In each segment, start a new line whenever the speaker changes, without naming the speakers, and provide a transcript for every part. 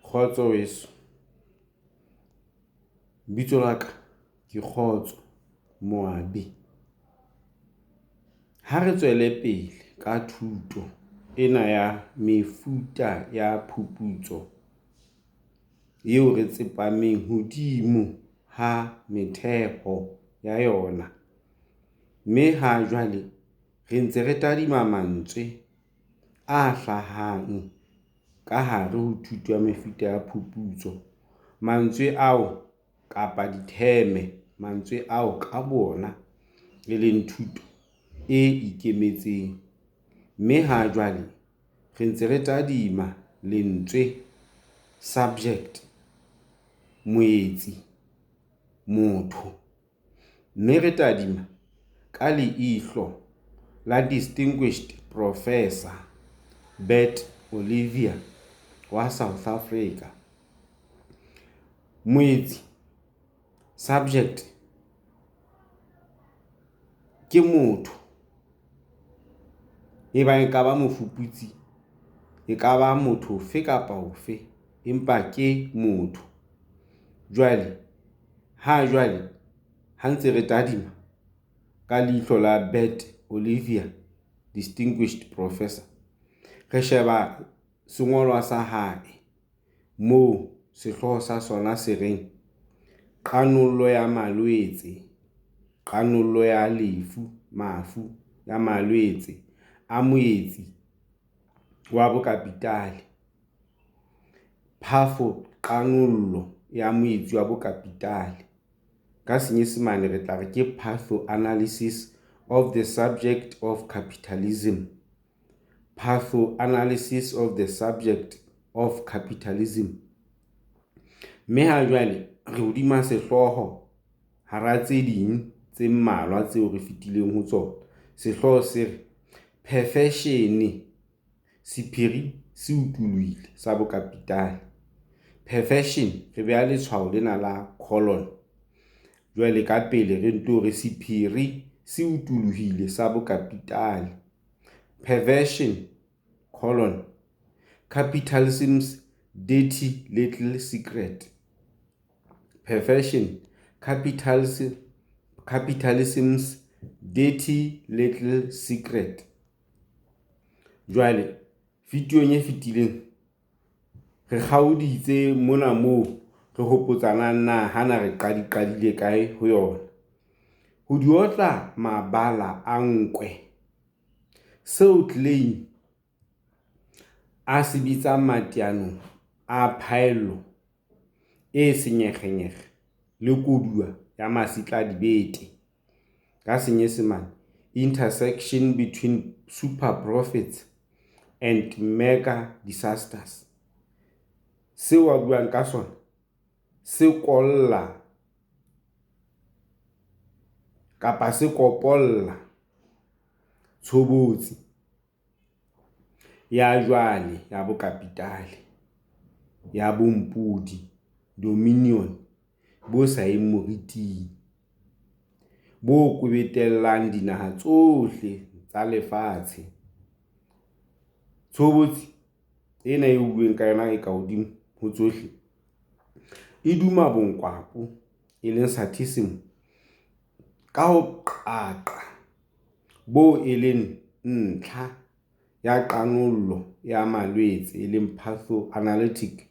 Kgotso weso. Bitso la ka ke Kgotso Moabi. Ha re tswele pele ka thuto ena ya mefuta ya phuputso eo re tsepameng hodimo ha metheo ya yona. Mme ha jwale re ntse re tadima mantswe a hlahang ka hare ho thuto ya mefuta ya phuputso. Mantswe ao kapa ditheme, mantswe ao ka bona e leng thuto e ikemetseng. Mme ha jwale re ntse re tadima lentswe subject, moetsi, motho. Mme re tadima ka leihlo la Distinguished Professor Bert Olivier wa South Africa. Moetsi, subject, ke motho. Eba ekaba mofuputsi, ekaba motho ofe kapa ofe, empa ke motho. Jwale ha ntse re tadima ka leihlo la Bert Olivier, Distinguished Professor, re sheba sengolwa sa hae moo sehloho sa sona se reng qanollo ya malwetse, qanollo ya lefu, mafu ya malwetse a moetsi wa bokapitale. Phafo qanollo ya moetsi wa bokapitale. Ka Senyesemane re tla re ke pathoanalysis of the subject of capitalism. Pathoanalysis of the subject of capitalism. Mme ha jwale re hodima sehloho hara tse ding tse mmalwa tseo re fitileng ho tsona. Sehloho se re perfection, sephiri se utolohile sa bokapitale. Perfection re beha letshwao lena la colon. Jwale ka pele re nto re sephiri se utolohile sa bokapitale. Perversion, colon, capitalism's dirty little secret. Perversion, capitalism's dirty little secret. Jwale videong e fetileng re kgaoditse mona moo re hopotsana na hana re qadile kae ho yona. Ho di otla mabala a nkwe seo Klein a se bitsang mateyanong a phaello e senyekgenyekge le koduwa ya masetlapedi. Ka Senyesemane, intersection between super profits and mega disasters. Seo a buang ka sona se kolla kapa se kopolla tshobotsi ya jwale ya bokapitale, ya bompudi, dominion, bo saeng moriting, bo kwebetellang dinaha tsohle tsa lefatshe. Tshobotsi ena e bueng ka yona e ka hodimo ho tsohle e duma bonkwapo, e leng sadism, ka ho qaqa bo e leng ntlha ya qanollo ya malwetse, e leng pathoanalytic,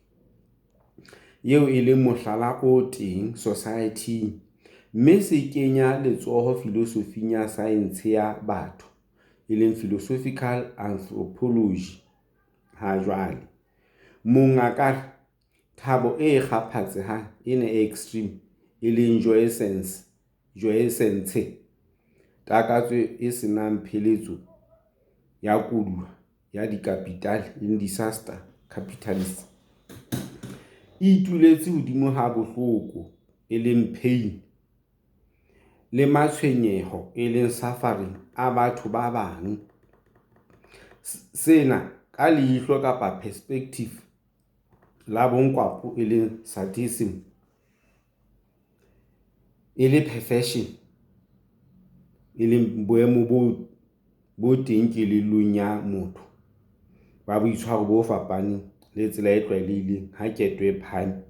eo e leng mohlala o teng society. Mme se kenya letsoho filosofing ya science ya batho, e leng philosophical anthropology. Ha jwale mongaka thabo e kgaphatsehang ena e extreme, e leng joyescence, takatso e senang pheletso ya koduwa ya dikapitale, in disaster capitalism, e ituletse hodimo ha bohloko, e leng pain, le matshwenyeho, e leng suffering, a batho ba bang. Sena ka leihlo kapa perspective la bonkwapo, e leng sadism, e le perfection, e leng boemo bo teng kelellong ya motho ba boitshwaro bo fapaneng le tsela e tlwaelehileng ha ketso e phahame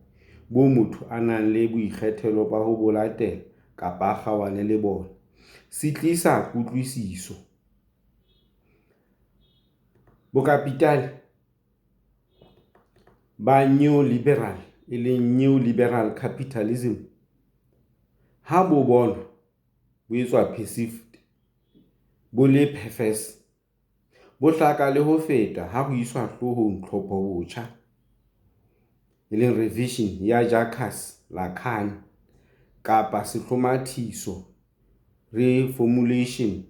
bo motho a nang le boikgethelo ba ho bo latela kapa a kgawane le bona. Se tlisa kutlwisiso. Bokapitale ba neoliberal e leng neoliberal capitalism ha bo bona bo etswa perceived bo le perverse, bo hlaka le ho feta ha ho iswa hloohong tlhopho botjha e leng revision ya Jacques Lacan kapa sehlomathiso reformulation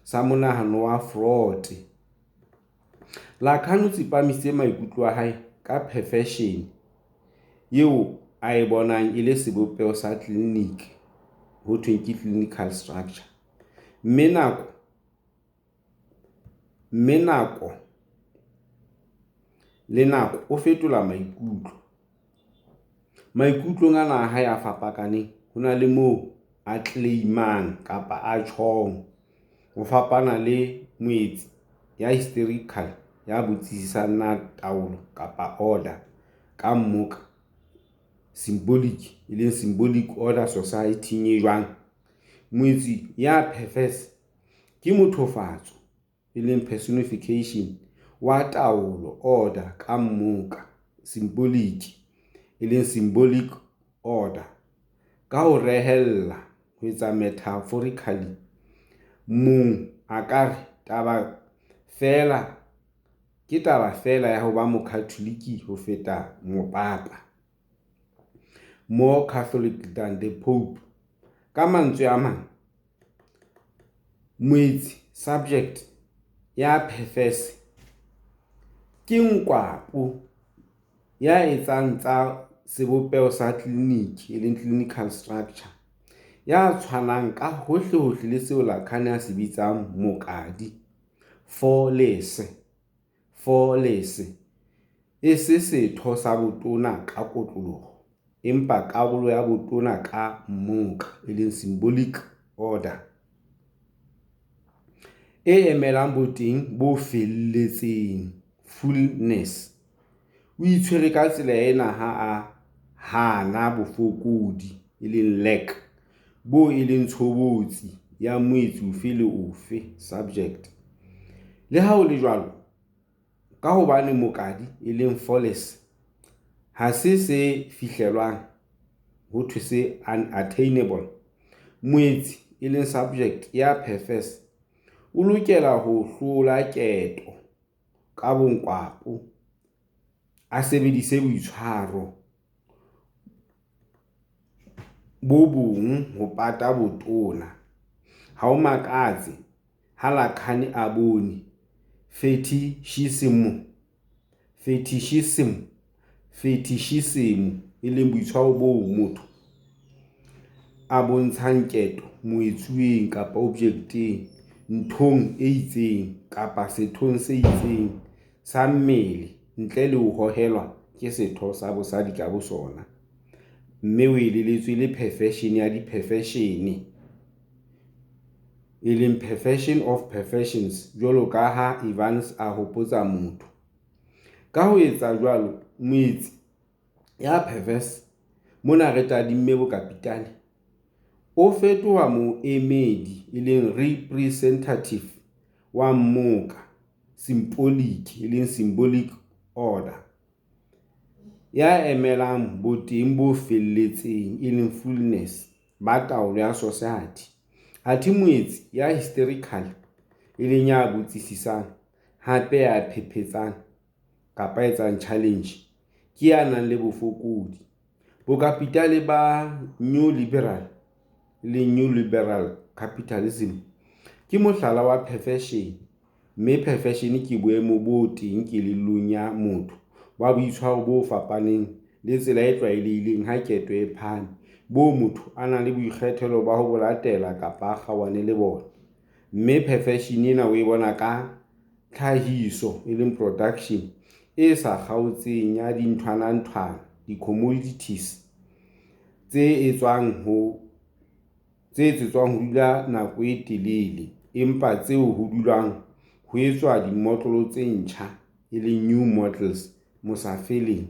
sa monahano wa Freud. Lacan o tsepamise maikutlo a hae ka perfection eo a e bonang e le sebopeho sa clinic ho thweng ke clinical structure. Mme nako le nako o fetola maikutlong ana a hae a fapakaneng. Ho na le moo a claimang kapa a tjhong ho fapana le moetsi ya hysterical ya botsisisang na taolo kapa order ka mmoka symbolic e leng symbolic order society e jwang. Moetsi ya perverse ke mothofatso e leng personification wa taolo order ka mmoka symbolic e leng symbolic order. Ka ho rehella ho etsa metaphorically mong a ka re taba fela ya ho ba mokatholiki ho feta mopapa, more Catholic than the Pope. Ka mantswe a mang, moetsi subject ya perverse ke nkwapo ya etsang tsa sebopeho sa clinic e leng clinical structure ya tshwanang ka hohle le seo Lacan a se bitsang mokadi for less e se setho sa botona ka kotloloho empa karolo ya botona ka mmoka e leng symbolic order e emelang boteng bo felletseng fullness. O itshwere ka tsela ena ha a hana bofokodi e leng lack bo e leng tshobotsi ya moetsi ofe le ofe subject. Le ha o le jwalo, ka hobane mokadi e leng flawless ha se fihlelwang ho thwe se unattainable, moetsi e leng subject ya perverse o lokela ho hlola keto ka bonkwapo, a sebedise boitshwaro bo bong ho pata botona. Ha o makatse ha Lacan a bone fetishism e leng boitshwaro bo motho a bontshang keto moetsuweng kapa objecteng, nthong e itseng kapa sethong se itseng sa mmele ntle le ho hohelwa ke setho sa bosadi ka bosona. Mme o elelletswe le perfection ya di-perfection e leng perfection of perfections jwalo ka ha Evans a hopotsa motho. Ka ho etsa jwalo, moetsi ya perverse mona re tadimme bokapitale o fetoha moemedi e leng representative wa mmoka symbolic e leng symbolic order ya emelang boteng bo felletseng e leng fullness ba taolo ya society. Athe moetsi ya hysterical e leng ya botsisisang hape ya phepetsang kapa etsang challenge ke ya nang le bofokodi. Bokapitale ba neoliberal le neoliberal capitalism ke mohlala wa perfection, mme perfection ke boemo bo teng kelellong ya motho ba boitshwaro bo fapaneng le tsela e tlwaelehileng ha keto e phahame bo motho a nang le boikgethelo ba ho bo latela kapa a kgawane le bona. Mme perfection ena o e bona ka tlhahiso e leng production e sa kgaotseng ya dinthwana di-commodities tse etsetswang ho dula nako e telele empa tseo ho dulang ho etswa dimotlolo tse ntjha e leng new models mosafeleng.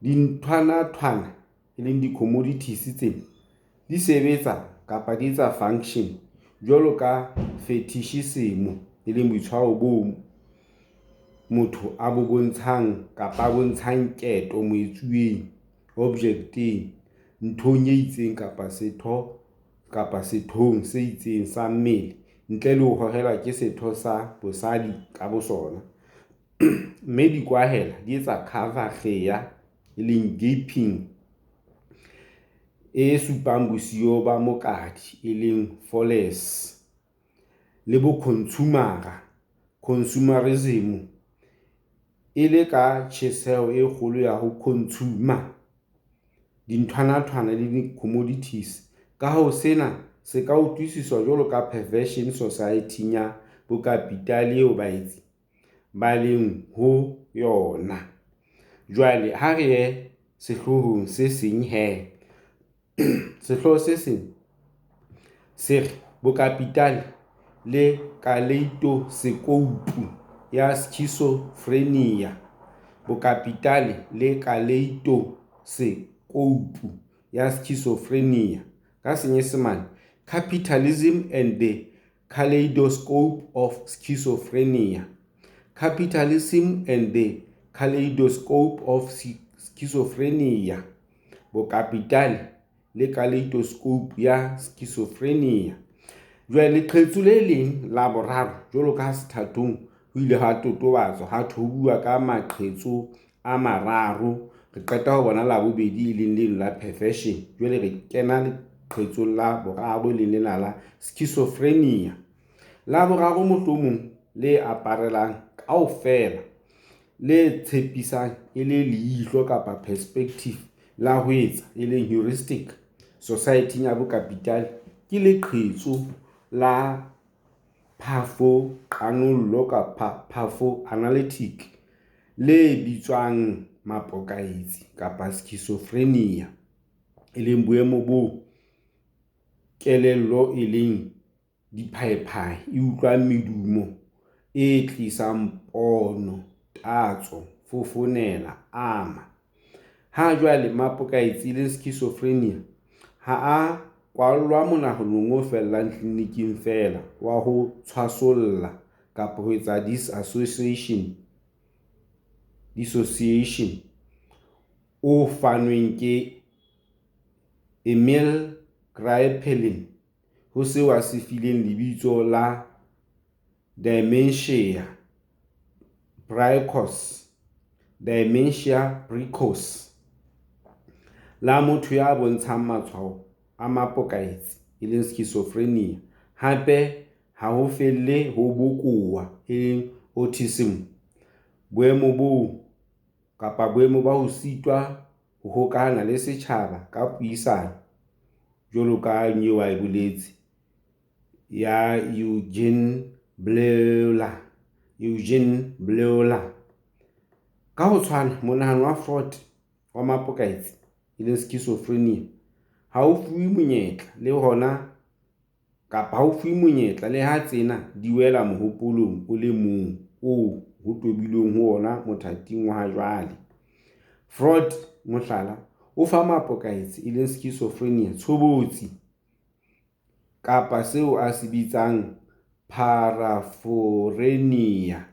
Dinthwana-thwana e leng di-commodities tsena di sebetsa kapa di etsa function jwalo ka fetishism e leng boitshwaro bo motho a bo bontshang kapa a bontshang keto moetsuweng, objecteng, nthong e itseng kapa setho kapa sethong se itseng sa mmele ntle le ho hohelwa ke setho sa bosadi ka bosona. Mme di kwahela di etsa cover kgeya e leng gaping e supang bosiyo ba mokadi e leng phallus. Le bo consumerism e le ka tjheseho e kgolo ya ho consumer dinthwana-thwana le di-commodities. Ka ho sena se ka utlwisiswa jwalo ka perversion society ya bokapitale eo baetsi ba leng ho yona. Jwale ha re ye sehlohong se seng sehloho se seng se re bokapitale le kaleidoskopu ya schizophrenia. Bokapitale le kaleidoskopu ya schizophrenia. Ka Senyesemane, capitalism and the kaleidoscope of schizophrenia. Capitalism and the kaleidoscope of schizophrenia. Bokapitale le kaleidoscope ya schizophrenia. Jwale leqhetso le leng la boraro jwalo ka sethathong ho ile ha totobatswa ha thubuwa ka maqhetso a mararo. Re qeta ho bona la bobedi e leng leno la perversion. Jwale re kena leqhetso la boraro le lena la schizophrenia. La boraro mohlomong le aparelang kaofela le tshepisang e le leihlo kapa perspective la ho etsa e leng heuristic society ya bokapitale ke leqhetso la phafo-qanollo kapa phafo-analytic le bitswang mapokaetsi kapa schizophrenia e leng boemo bo kelello e leng diphaephae e utlwang medumo e tlisang pono, tatso, fofonela, ama. Ha jwale mapokaetsi e leng schizophrenia ha a kwallwa monahanong o fellang tleliniking fela wa ho tshwasolla kapa ho etsa dissociation o fanweng ke Emil Kraepelin ho seo a se fileng lebitso la dementia precoce la motho ya bontshang matshwao a mapokaetsi e leng schizophrenia. Hape ha ho felle ho bokowa e leng autism, boemo ba ho sitwa ho hokahana le setjhaba ka puisano jwalo ka nyewe a boletse ya Eugene Bleuler. Ka ho tshwana monahano wa Freud wa mapokaetsi e leng schizophrenia ha o fuwe monyetla le hona kapa ha o fuwe monyetla le ha tsena di wela mohopolong o le mong o ho tobilweng ho ona mothating wa jwale. Freud mohlala o fa mapokaetsi e leng schizophrenia tshobotsi kapa seo a se bitsang paraphrenia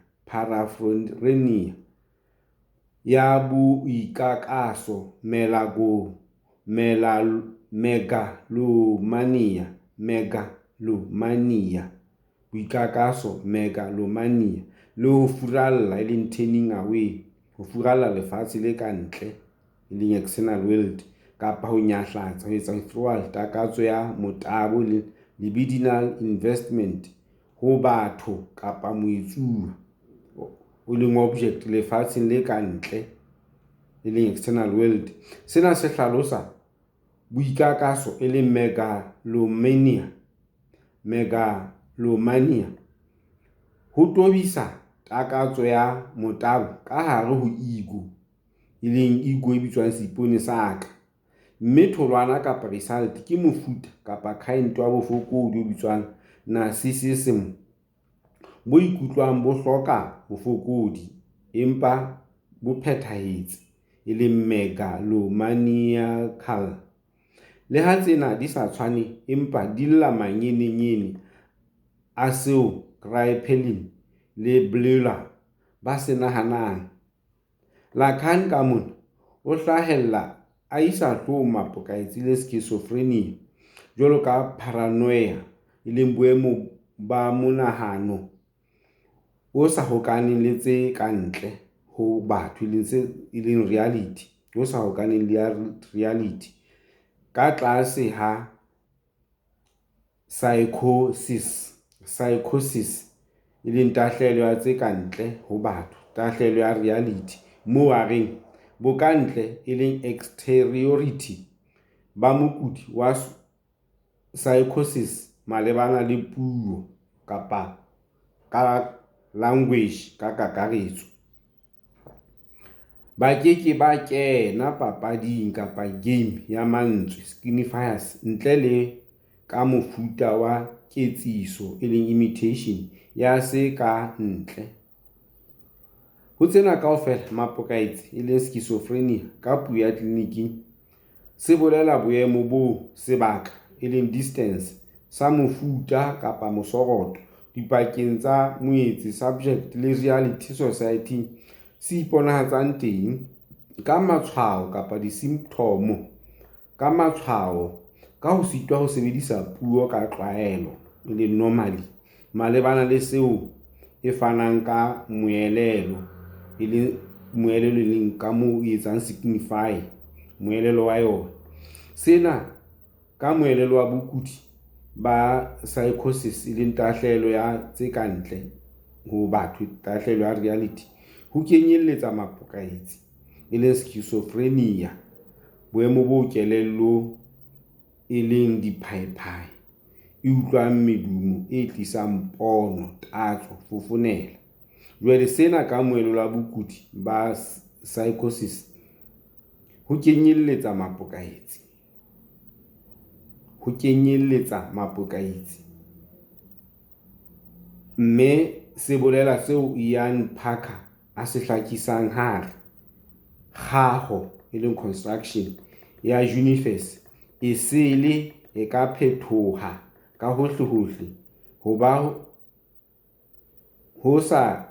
ya boikakaso megalomania boikakaso megalomania le ho furalla e leng turning away, ho furalla lefatshe le ka ntle e leng external world kapa ho nyahlatsa ho etsa withdrawal takatso ya motabo le libidinal investment ho batho kapa moetsuwa o leng object lefatsheng le ka ntle e leng external world. Sena se hlalosa boikakaso e leng megalomania ho tobisa takatso ya motabo ka hare ho ego e leng ego e bitswang seipone sa ka. Mme tholwana kapa result ke mofuta kapa kind wa bofokodi o bitswang narcissism bo ikutlwang bo hloka bofokodi empa bo phethahetse e leng megalomaniacal. Le ha tsena di sa tshwane empa di lla manyenenyene a seo Kraepelin le Bleuler ba se nahanang. Lacan ka mona o hlahella a isa hloohong mapokaetsi le schizophrenia jwalo ka paranoia e leng boemo ba monahano o sa hokahaneng le tse kantle ho batho e leng reality, o sa hokahaneng le reality ka tlase ha psychosis e leng tahlelo ya tse kantle ho batho, tahlelo ya reality moo a reng bokantle e leng exteriority ba mokudi wa psychosis malebana le puo kapa ka language ka kakaretso. Ba keke ba kena papading kapa game ya mantswe signifiers ntle le ka mofuta wa ketsiso e leng imitation ya se ka ntle. Ho tsena kaofela mapokaetsi e leng schizophrenia ka puo ya clinic se bolela boemo bo sebaka e leng distance sa mofuta kapa mosoroto dipakeng tsa moetsi subject le reality society se iponahatsang teng ka matshwao kapa di-symptom ka matshwao ka ho sitwa ho sebedisa puo ka tlwaelo e leng normally malebana le seo e fanang ka moelelo e leng moelelo leng ka moo e etsang signify moelelo wa yona. Sena ka moelelo wa bokudi ba psychosis e leng tahlelo ya tse kantle ho batho, tahlelo ya reality ho kenyelletsa mapokaetsi e leng schizophrenia boemo bo kelello e leng diphaephai e utlwang medumo e tlisang pono, tatso, fofonela. Jwale sena ka moelelo wa bokudi ba psychosis ho kenyelletsa mapokaetsi mme se bolela seo Ian Parker a se hlakisang hare kgaho e leng construction ya universe e sele e ka phethoha ka hohle ho ba ho sa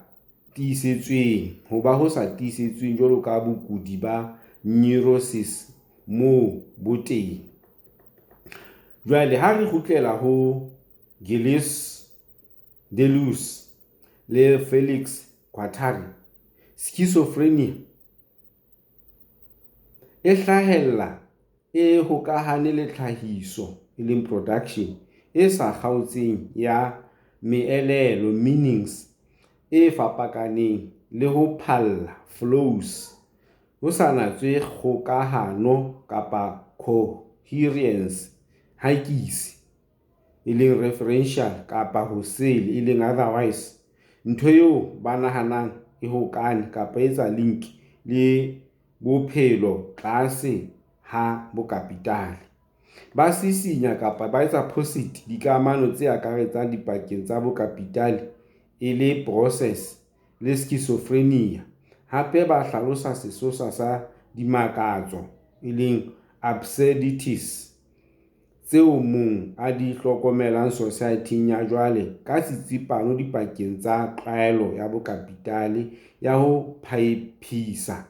tiisetsweng jwalo ka bokudi ba neurosis moo bo teng. Jwale ha re kgutlela ho Deleuze le Felix Guattari, schizophrenia e hlahella e hokahane le tlhahiso e leng production e sa kgaotseng ya meelelo meanings e fapakaneng le ho phalla flows ho sa natswe kgokahano kapa coherence hakisi e leng referential kapa ho sele e leng otherwise ntho eo ba nahanang e hokane kapa etsa link le bophelo tlase ha bokapitale. Ba sisinya kapa ba etsa posit dikamano tse akaretsang dipakeng tsa bokapitale e le process le schizophrenia. Hape ba hlalosa sesosa sa dimakatso e leng absurdities tseo mong a di hlokomelang society ya jwale ka tsitsipano dipakeng tsa tlwaelo ya bokapitale ya ho phaephisa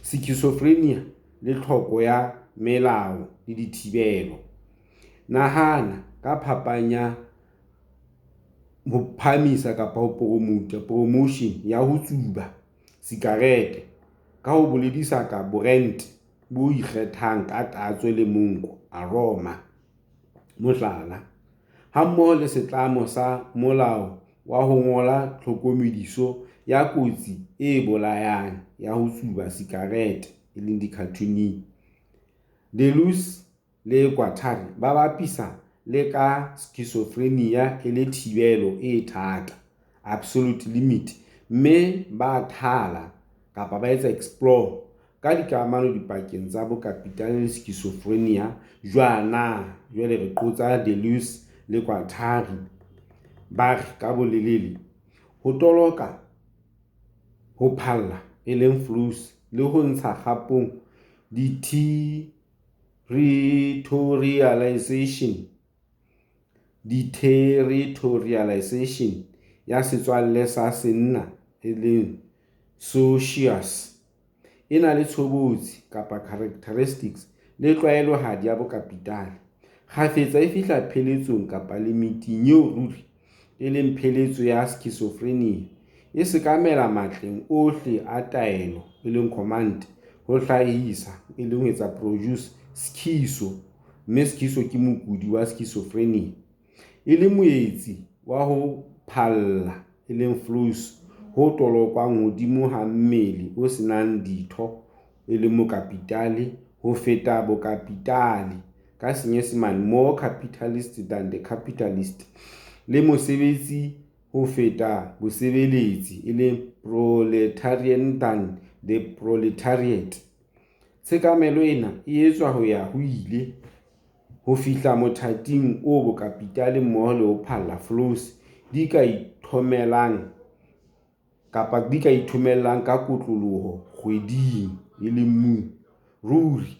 schizophrenia le tlhoko ya melao le dithibelo. Nahana ka phapanya ho phamisa kapa ho promotion ya ho tsuba sikarete ka ho boledisa ka brand bo ikgethang ka tatso le monko aroma mohlala ha mmoho le setlamo sa molao wa ho ngola tlhokomediso ya kotsi e bolayang ya ho tsuba sikarete e leng di-cartooning. Deleuze le Guattari ba bapisa le ka schizophrenia e le thibelo e thata absolute limit mme ba thala kapa ba etsa explore ka dikamano dipakeng tsa bokapitale le schizophrenia jwale re qotsa Deleuze le Qatari ba re ka bolelele ho toloka ho phalla e leng flows le ho ntsha kgapong deterritorialization ya setswalle sa senna e leng socius e na le tshobotsi kapa characteristics le tlwaelohadi ya bokapitale. Kgafetsa e fihla pheletsong kapa limiting eo ruri e leng pheletso ya schizophrenia e sekamela matleng ohle a taelo e leng command ho hlahisa e leng ho etsa produce schizo, mme schizo ke mokudi wa schizophrenia e le moetsi wa ho phalla e leng flows ho tolokwang hodimo ha mmele o senang ditho e leng mokapitale ho feta bokapitale, ka Senyesemane more capitalist than the capitalist, le mosebetsi ho feta bosebeletsi e leng proletarian than the proletariat. Tshekamelo ena e etswa ho ya ho ile ho fihla mothating o bokapitale mmoho le ho phalla flows di ka ithomellang ka kotloloho kgweding e le mmu ruri.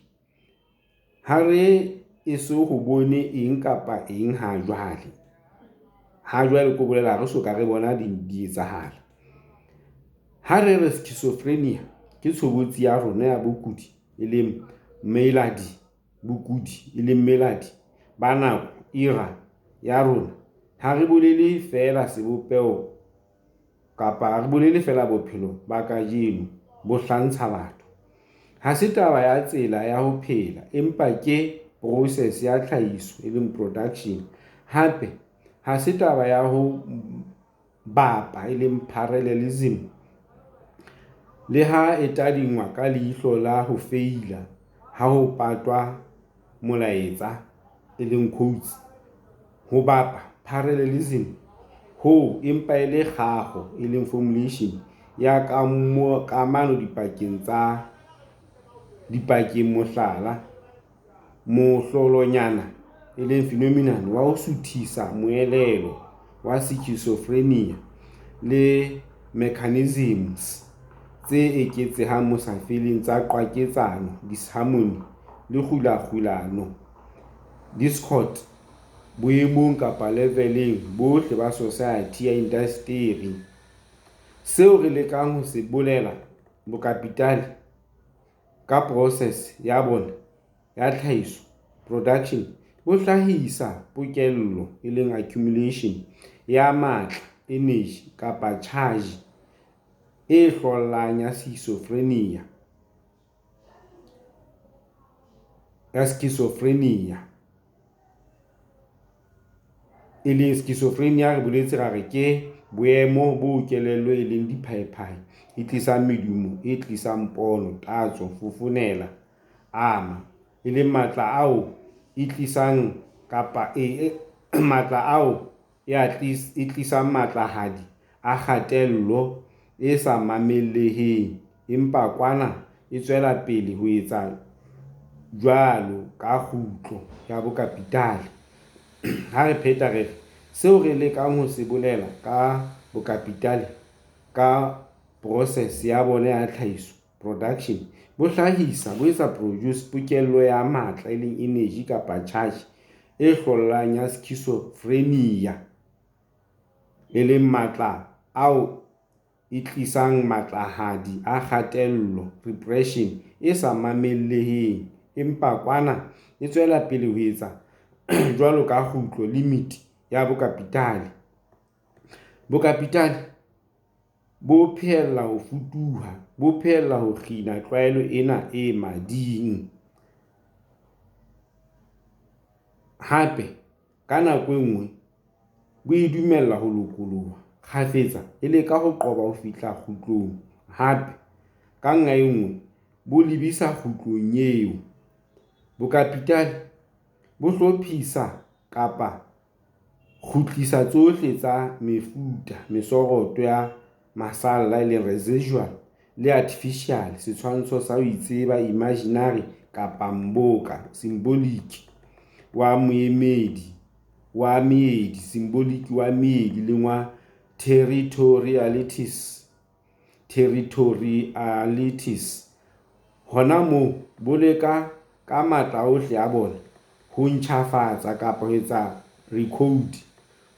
Ha re eso ho bone eng kapa eng ha jwale ko bolela re soka re bona di etsahala. Ha re re schizophrenia ke tshobotsi ya rona ya bokudi e leng melody ba nako era ya rona, ha re bolele fela sebopeo kapa ha re bolele fela bophelo ba kajeno bo hlantsha batho. Ha se taba ya tsela ya ho phela, empa ke process ya tlhahiso e leng production. Hape ha se taba ya ho bapa e leng parallelism, le ha e tadingwa ka leihlo la ho feila ha ho patwa molaetsa e leng quotes. Ho bapa parallelism ho empa e le kgaho e leng formulation ya kamano dipakeng mohlala mohlolonyana e leng phenomenon wa ho suthisa moelelo wa schizophrenia le mechanisms tse eketsehang mosafeleng tsa qwaketsano, disharmony le kgulano, discord boemong kapa leveleng bohle ba society ya indasteri. Seo re lekang ho se bolela bokapitale ka process ya bona ya tlhahiso production bo hlahisa pokello e leng accumulation ya matla energy kapa charge e hlollang ya schizophrenia e leng schizophrenia re boletse ra re ke boemo bo kelello e leng diphaephai e tlisang medumo e tlisang pono, tatso, fofonela, ama e leng matla ao e tlisang kapa matla ao e tlisang matlahadi a kgatello e sa mamelleheng, empa kwana e tswela pele ho etsa jwalo ka kgutlo ya bokapitale. Ha re pheta re seo re lekang ho se bolela ka bokapitale ka process ya bona ya tlhahiso production bo hlahisa bo etsa produce pokello ya matla e leng energy kapa charge e hlollang ya schizophrenia e leng matla ao e tlisang matlahadi a kgatello, repression e sa mamelleheng, empa kwana e tswela pele ho etsa jwalo ka kgutlo limit ya bokapitale. Bokapitale bo phehella ho futuha, bo phehella ho kgina tlwaelo ena e mading. Hape ka nako e nngwe bo idumella ho lokoloha kgafetsa e le ka ho qoba ho fihla kgutlong. Hape ka nqa e nngwe bo lebisa kgutlong eo. Bokapitale bo hlophisa kapa kgutlisa tsohle tsa mefuta mesoroto ya masalla e leng residual le artificial, setshwantsho sa ho itseba imaginary kapa mboka symbolic wa moemedi wa meedi, symbolic wa meedi le wa territorialities. Hona mo boleka ka matla ohle a bona ho ntjhafatsa kapa ho etsa recode,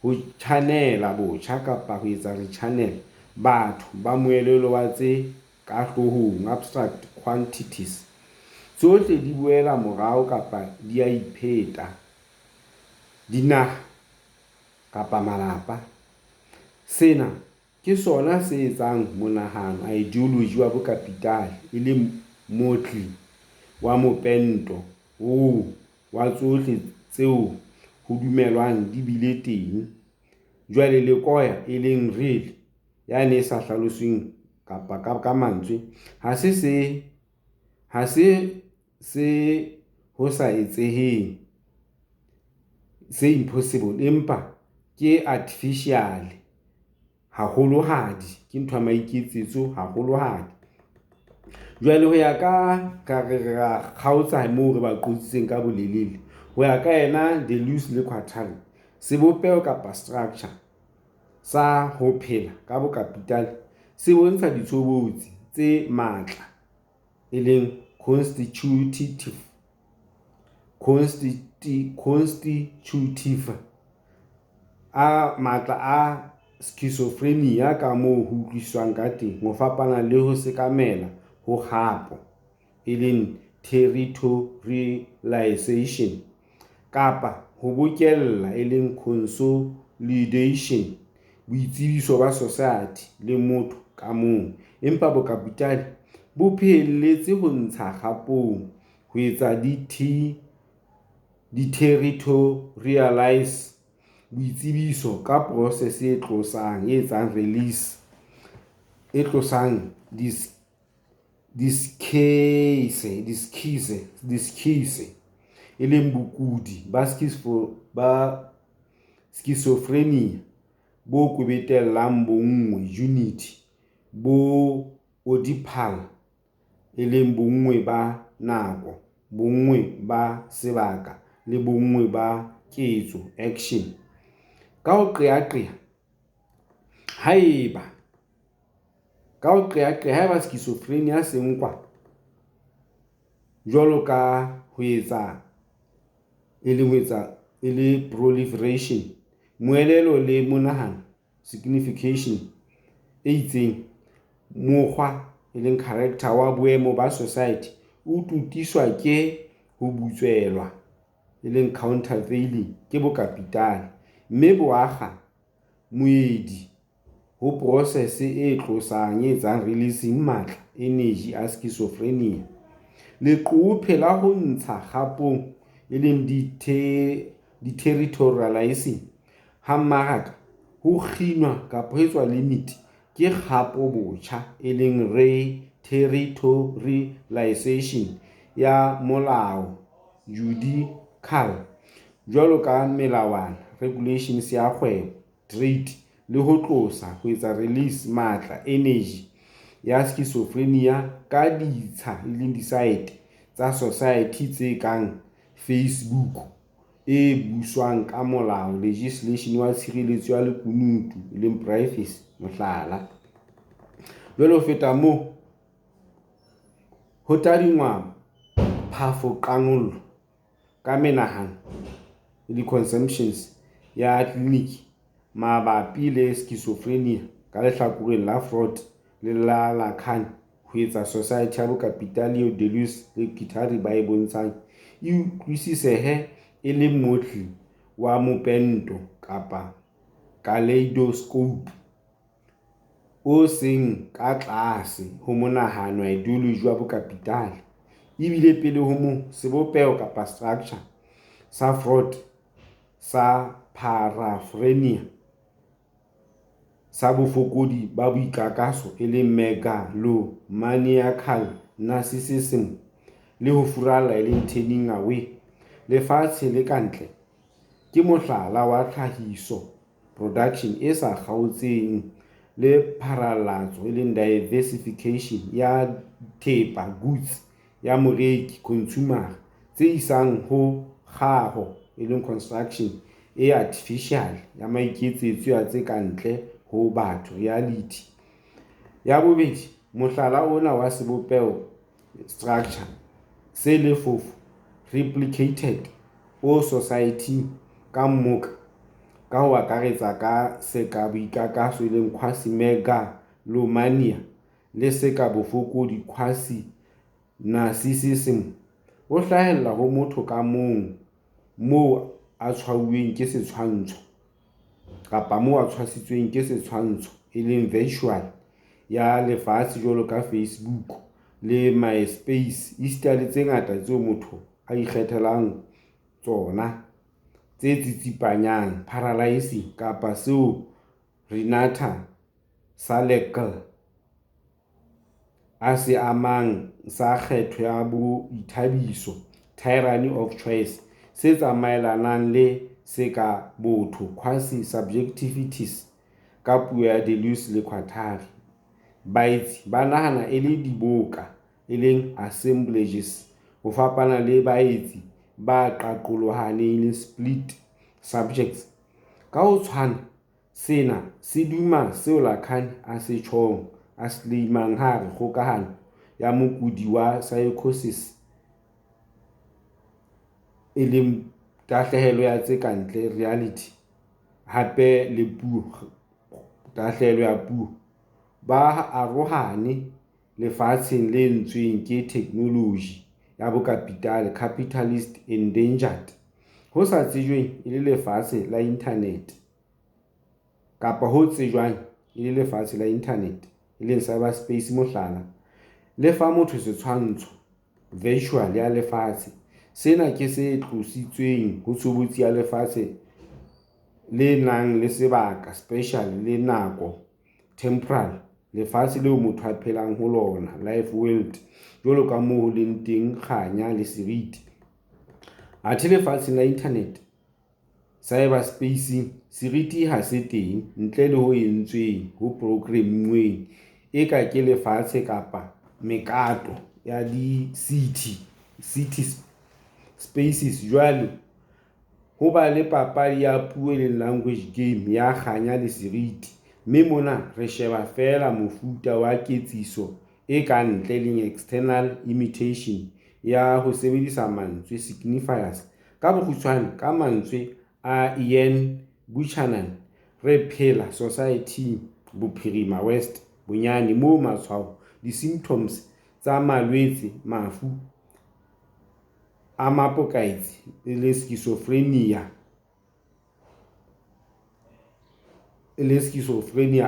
ho channela botjha kapa ho etsa rechannel batho ba moelelo wa tse ka hlohong, abstract quantities. Tsohle di boela morao kapa di a ipheta. Dinaha kapa malapa. Sena ke sona se etsang monahano, ideology wa bokapitale e le motlhi wa mopento wa tsohle tseo ho dumelwang di bile teng. Jwale Lekoya e leng real yane sa hlalosweng kapa ka mantswe ha se ho sa etseheng, se impossible, empa ke artificial haholohadi, ke ntho ya maiketsetso haholohadi. Jwale ho ya ka re kgaotsa moo re ba qotsitseng ka bolelele, ho ya ka yena Deleuze le Guattari, sebopeo kapa structure sa ho phela ka bokapitale se bontsha ditshobotsi tse matla e leng constitutive a matla a schizophrenia ka moo ho utlwiswang ka teng, ho fapana le ho sekamela ho kgapo e leng territorialization, kapa ho bokella e leng consolidation, boitsebiso ba society le motho ka mong. Empa bokapitale bo phehelletse ho ntsha kgapong, ho etsa di-territorialize boitsebiso ka process e etsang release, e tlosang discase e leng bokudi ba schizophrenia bo kwebetellang bonngwe, unity, bo oedipal e leng bonngwe ba nako, bonngwe ba sebaka le bonngwe ba ketso, action. Ka ho qeaqea haeba schizophrenia se nkwa jwalo ka ho etsa e le proliferation, moelelo le monahano, signification e itseng, mokgwa e leng character wa boemo ba society o tutiswa ke ho butswelwa e leng countervailing ke bokapitale, mme boakga moedi ho process e tlosang e etsang releasing matla energy a schizophrenia. Leqophe la ho ntsha kgapong e leng di-territorializing ha mmaraka ho kginwa kapa ho etswa limit ke kgapo botjha e leng re-territorialization ya molao, judicial, jwalo ka melawana, regulations ya kgwebo, trade, le ho tlosa, ho etsa release matla energy ya schizophrenia ka ditsha e leng di-site tsa society tse kang Facebook e buswang ka molao, legislation wa tshireletso ya lekunutu e leng privacy, mohlala. Jwale ho feta moo ho tadingwa phafoqanollo ka menahano le di-consumptions ya clinic mabapi le schizophrenia ka lehlakoreng la Freud le la Lacan, ho etsa society ya bokapitale eo Deleuze le Guattari ba e bontshang e utlwisisehe e le motlhi wa mopento kapa kaleidoscope o seng ka tlase ho monahano, ideology wa bokapitale. Ebile pele ho moo sebopeo kapa structure sa Freud sa paraphrenia sa bofokodi ba boikakaso e leng megalomaniacal narcissism le ho furalla e leng turning away lefatshe le kantle, ke mohlala wa tlhahiso, production e sa kgaotseng le pharallatso e leng diversification ya thepa, goods, ya moreki, consumer, tse isang ho kgaho e leng construction e artificial ya maiketsetso ya tse kantle ho batho, reality. Ya bobedi, mohlala ona wa sebopeo, structure se le fofu, replicated o society ka mmoka ka ho akaretsa ka seka boikakaso e leng quasi-megalomania le seka bofokodi quasi-narcissism, o hlahella ho motho ka mong moo a tshwauweng ke setshwantsho kapa moo a tshwasitsweng ke setshwantsho e leng virtual ya lefatshe jwalo ka Facebook le MySpace, le tse ngata tseo motho a ikgethelang tsona tse tsitsipanyang, paralyzing, kapa seo Renata Salekal a se amang sa kgetho ya boithabiso, tyranny of choice, se tsamaelanang le seka botho, quasi-subjectivities, ka puo ya Deleuze le Guattari. Baetsi ba nahana e le diboka, e leng assemblages, ho fapana le baetsi ba qaqolohaneng, split subjects. Ka ho tshwana, sena se duma seo Lacan a se tjhong, a claimang ha re kgokahano ya mokudi wa psychosis e leng tahlehelo ya tse kantle, reality, hape le puo, tahlehelo ya puo, ba arohane lefatsheng le entsweng ke technology ya bokapitale, capitalist endangered, ho sa tsejweng e le lefatshe la internet, kapa ho tsejwang e le lefatshe la internet e leng cyberspace. Mohlala, le fa motho setshwantsho virtual ya lefatshe, sena ke se tlositsweng ho tshobotsi ya lefatshe le nang le sebaka, spatial, le nako, temporal, lefatshe leo motho a phelang ho lona, life world, jwalo ka moo ho leng teng kganya le seriti. Athe lefatsheng la internet, cyberspace, seriti ha se teng ntle le ho entsweng, ho programmweng, e ka ke lefatshe kapa mekato ya di-city spaces. Jwale ho ba le papadi ya puo le language game ya kganya le seriti, mme mona re sheba fela mofuta wa ketsiso e ka ntle, leng external imitation, ya ho sebedisa mantswe, signifiers. Ka bokgutshwane, ka mantswe a Ian Buchanan, re phela society bophirima West bonyane moo matshwao, di-symptoms tsa malwetse, mafu a mapokaetsi le schizophrenia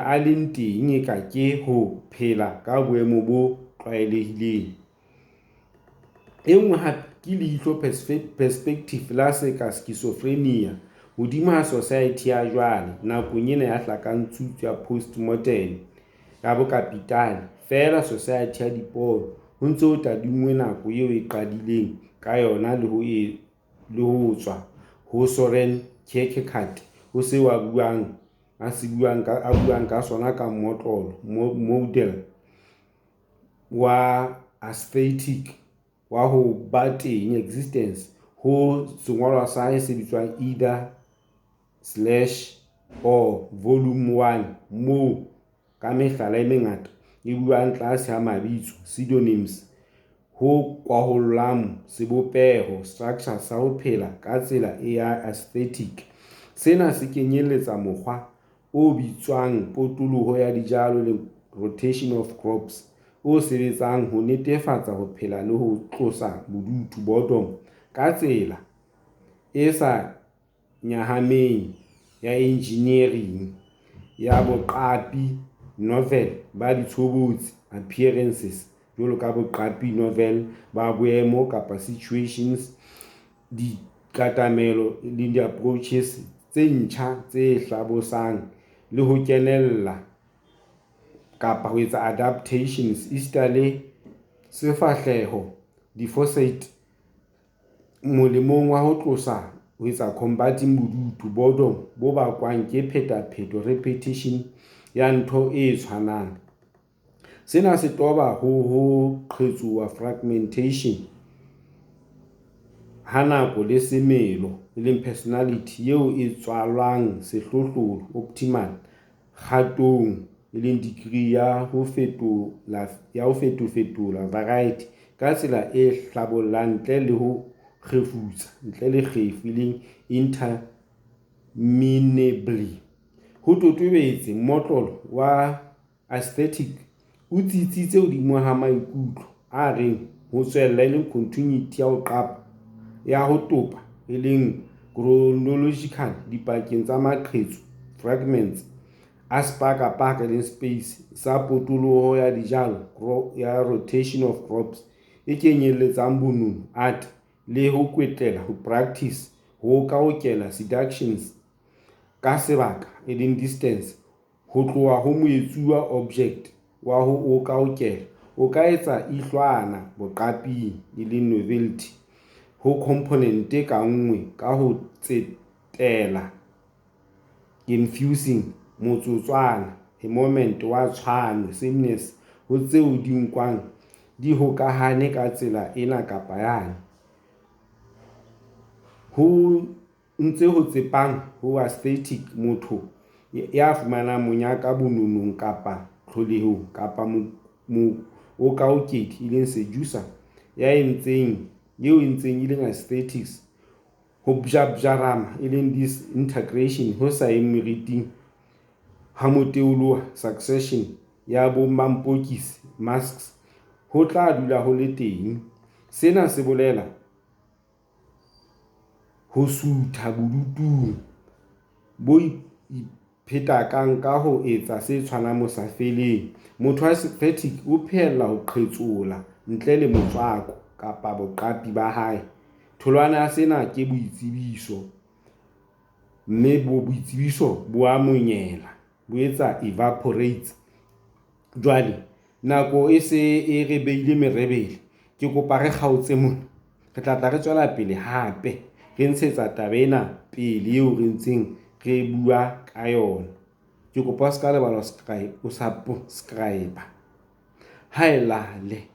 a leng teng, e ka ke ho phela ka boemo bo tlwaelehileng. E nngwe hape ke leihlo, perspective la seka schizophrenia hodima society ya jwale, nakong ena ya hlakantshutso ya postmodern ya bokapitale. Fela society ya dipono ho ntse ho tadingwe nako eo e qadileng ka yona le ho tswa ho Soren Kierkegaard, ho seo a buang ka sona ka motlolo, model wa aesthetic wa ho ba teng, existence, ho sengwalwa sa hae se bitswang Either/or volume 1, moo ka mehlala e mengata e buang tlase ha mabitso, pseudonyms, ho kwahollang sebopeho, structure, sa ho phela ka tsela e ya aesthetic. Sena se kenyeletsa mokgwa o bitswang potoloho ya dijalo le rotation of crops, o sebetsang ho netefatsa ho phela le ho tlosa bodutu, boredom, ka tsela e sa nyahameng ya engineering ya boqapi, novel ba ditshobotsi, appearances, jwalo ka boqapi, novel ba boemo kapa situations, dikatamelo le di-approaches tse ntjha tse hlabosang le ho kenella kapa ho etsa adaptations, le sefahleho, di-foresight, molemong wa ho tlosa, ho etsa combating bodutu, boredom bo bakwang ke phetapheto, repetition ya ntho e tshwanang. Sena se toba ho qhetsuwa, fragmentation, ha nako le semelo personality eo e tswalwang sehlohlolo optimal kgatong degree ya ho fetofetola variety ka tsela e hlabollang ntle le ho kgefutsa ntle le kgefu interminably. Ho totobetse mmotlolo wa aesthetic o tsitsitse hodimo ha maikutlo a reng ho tswella continuity ya ho qapa ya ho topa chronological dipakeng tsa maqhetsu fragments a sepakapaka space sa potoloho ya dijalo ya rotation of crops e kenyelletsang bonono art le ho kwetlela ho practice ho ka okela seductions ka sebaka distance ho tloha ho moetsuwa object wa ho o ka okela o ka etsa ihlwana boqaping novelty ho component ka nngwe ka ho tsetela infusing motsotswana a moment wa tshwano sameness ho tseo di nkwang di hokahane ka tsela ena kapa yane. Ho ntse ho tsepang ho aesthetic motho ya fumanang monyaka bononong kapa tlholehong kapa o ka okedi seducer eo entseng aesthetics ho bjarama this integration ho sa meriting ha moteoloha succession ya bo mampokisi masks ho tla dula ho le teng. Sena se bolela ho sutha bodutung bo iphetakang ka ho etsa se tshwanang mosafeleng. Motho wa aesthetic o phehella ho qhetsola ntle le motswako kapa boqapi ba hae. Tholwana ya sena ke boitsebiso, mme boitsebiso bo a monyela bo etsa evaporates. Jwale nako e se e re beile merebele, ke kopa re kgaotse mona, re tla re tswela pele hape re ntshetsa taba ena pele eo re ntseng re bua ka yona. Ke kopa o ska lebala o subscribe ha elale.